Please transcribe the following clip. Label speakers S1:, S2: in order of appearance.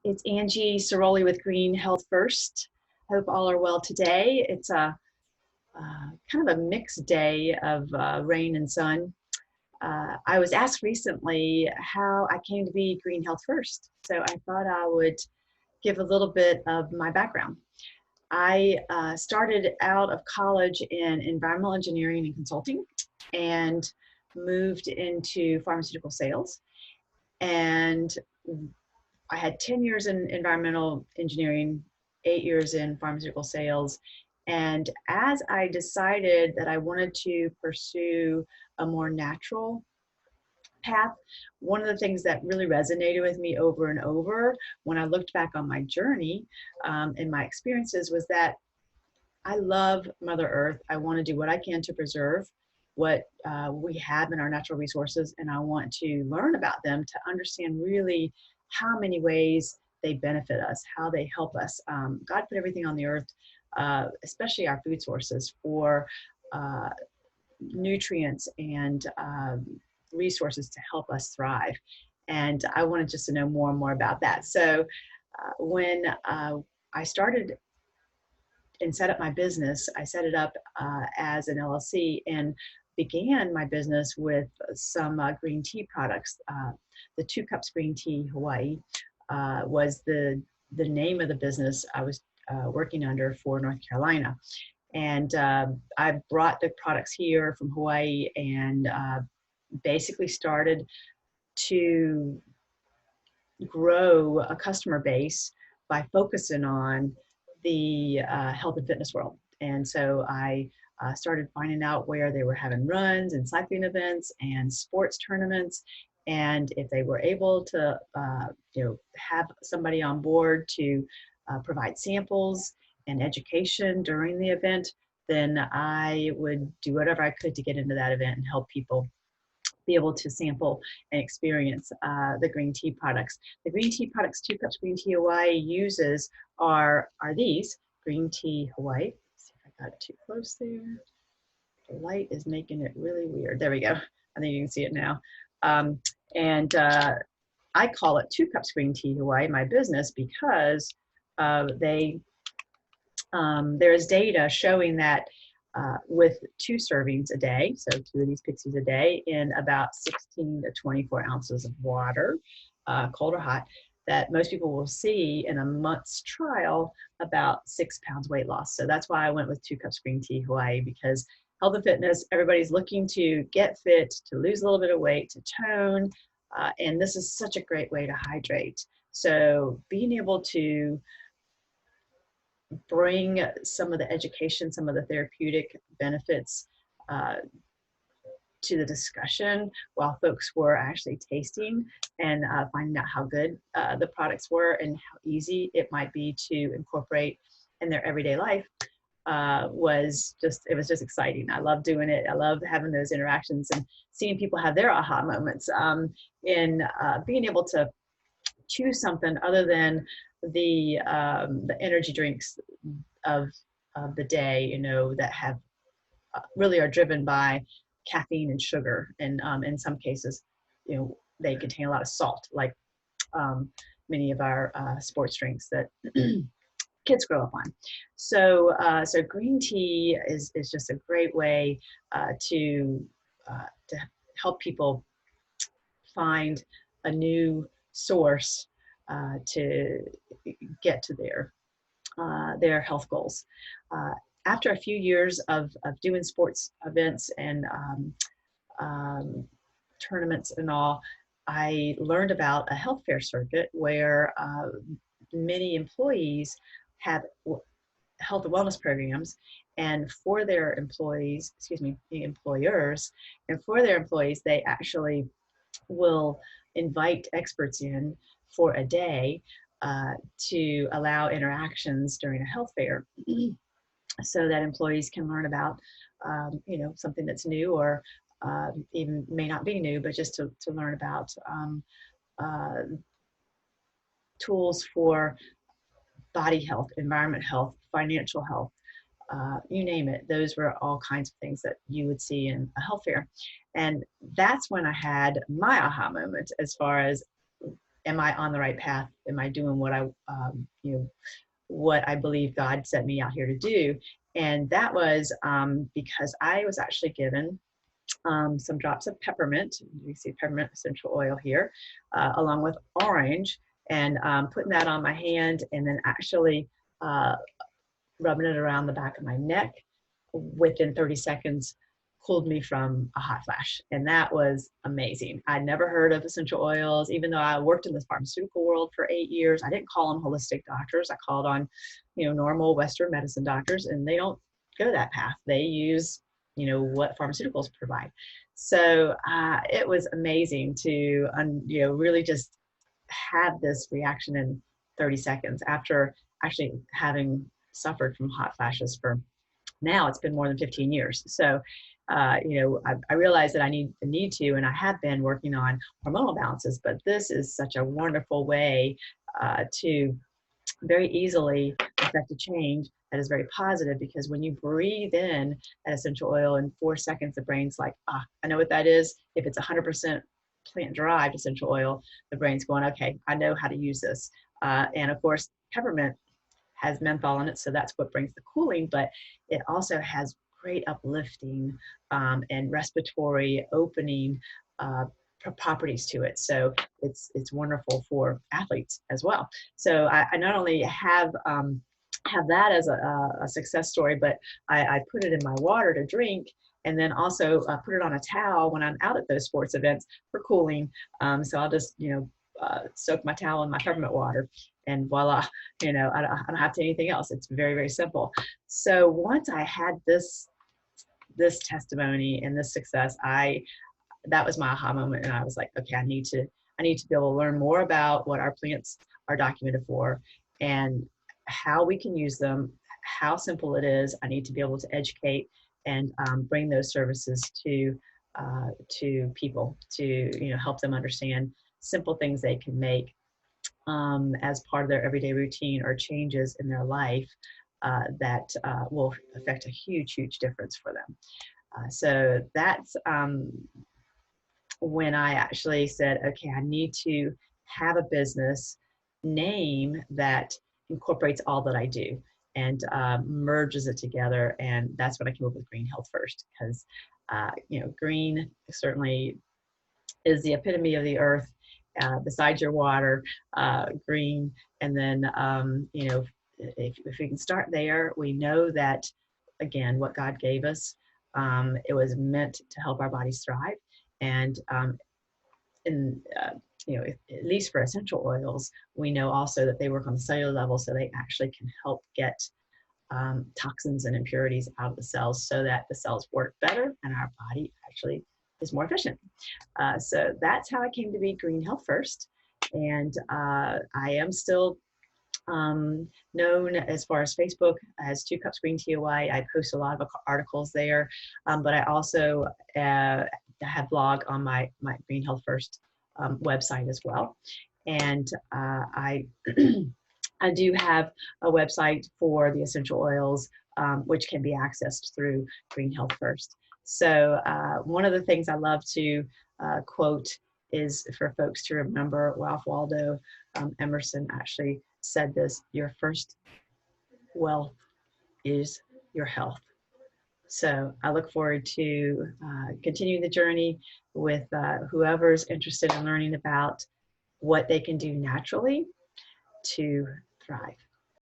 S1: It's Angie Ceroli with GreenHealth First. Hope all are well today. It's a kind of a mixed day of rain and sun. I was asked recently how I came to be GreenHealth First, so I thought I would give a little bit of my background. I started out of college in environmental engineering and consulting and moved into pharmaceutical sales. And I had 10 years in environmental engineering, 8 years in pharmaceutical sales. And as I decided that I wanted to pursue a more natural path, one of the things that really resonated with me over and over when I looked back on my journey and my experiences was that I love Mother Earth. I want to do what I can to preserve what we have in our natural resources, and I want to learn about them to understand really how many ways they benefit us, how they help us. God put everything on the earth, especially our food sources, for nutrients and resources to help us thrive. And I wanted just to know more and more about that. So when I started and set up my business, I set it up as an LLC and began my business with some green tea products. The 2 Cups Green Tea Hawaii was the name of the business I was working under for North Carolina. And I brought the products here from Hawaii and basically started to grow a customer base by focusing on the health and fitness world. And so I started finding out where they were having runs and cycling events and sports tournaments. And if they were able to, have somebody on board to provide samples and education during the event, then I would do whatever I could to get into that event and help people be able to sample and experience the green tea products. The green tea products 2 Cups Green Tea Hawaii uses are these Green Tea Hawaii. Let's see if I got it too close there. The light is making it really weird. There we go. I think you can see it now. And I call it 2 Cups Green Tea Hawaii, my business, because there is data showing that with 2 servings a day, so 2 of these pixies a day, in about 16 to 24 ounces of water, cold or hot, that most people will see in a month's trial about 6 pounds weight loss. So that's why I went with 2 Cups Green Tea Hawaii, because health and fitness, everybody's looking to get fit, to lose a little bit of weight, to tone, and this is such a great way to hydrate. So being able to bring some of the education, some of the therapeutic benefits to the discussion while folks were actually tasting and finding out how good the products were and how easy it might be to incorporate in their everyday life was just exciting. I love doing it. I love having those interactions and seeing people have their aha moments in being able to choose something other than the energy drinks of the day, that have really are driven by caffeine and sugar, and in some cases, they contain a lot of salt, like many of our sports drinks that kids grow up on. So green tea is just a great way to help people find a new source to get to their health goals. After a few years of doing sports events and tournaments and all, I learned about a health fair circuit where many employees have health and wellness programs, and for their employees, the employers, and for their employees, they actually will invite experts in for a day to allow interactions during a health fair so that employees can learn about, something that's new or even may not be new, but just to learn about tools for body health, environment health, financial health, you name it. Those were all kinds of things that you would see in a health fair. And that's when I had my aha moment as far as am I on the right path? Am I doing what what I believe God sent me out here to do? And that was because I was actually given some drops of peppermint. You see peppermint essential oil here, along with orange, and putting that on my hand, and then actually uh, rubbing it around the back of my neck. Within 30 seconds, cooled me from a hot flash. And that was amazing. I'd never heard of essential oils, even though I worked in the pharmaceutical world for 8 years. I didn't call them holistic doctors. I called on, normal Western medicine doctors, and they don't go that path. They use, what pharmaceuticals provide. So it was amazing to, really just have this reaction in 30 seconds after actually having suffered from hot flashes for now it's been more than 15 years. So, I realized that I need to, and I have been working on hormonal balances, but this is such a wonderful way to very easily affect a change that is very positive, because when you breathe in that essential oil in 4 seconds, the brain's like, I know what that is. If it's 100% plant-derived essential oil, the brain's going, okay, I know how to use this. And of course, peppermint has menthol in it, so that's what brings the cooling, but it also has great uplifting and respiratory opening properties to it. So it's wonderful for athletes as well. So I not only have that as a success story, but I put it in my water to drink, and then also put it on a towel when I'm out at those sports events for cooling. So I'll just, soak my towel in my peppermint water, and voila, I don't have to do anything else. It's very, very simple. So once I had this testimony and this success, that was my aha moment, and I was like, okay, I need to be able to learn more about what our plants are documented for and how we can use them, how simple it is. I need to be able to educate and bring those services to people to help them understand simple things they can make as part of their everyday routine or changes in their life that will affect a huge, huge difference for them. So that's when I actually said, okay, I need to have a business name that incorporates all that I do and merges it together. And that's when I came up with GreenHealth First, because, green certainly is the epitome of the earth, besides your water, green. And then, if we can start there, we know that, again, what God gave us, it was meant to help our bodies thrive. And at least for essential oils, we know also that they work on the cellular level, so they actually can help get toxins and impurities out of the cells so that the cells work better and our body actually is more efficient. So that's how I came to be GreenHealth First. And I am still known as far as Facebook as 2 Cups Green Tea Away. I post a lot of articles there, but I also have blog on my GreenHealth First website as well. And I I do have a website for the essential oils, which can be accessed through GreenHealth First. So one of the things I love to quote is for folks to remember Ralph Waldo Emerson actually said this: your first wealth is your health. So I look forward to continuing the journey with whoever's interested in learning about what they can do naturally to thrive.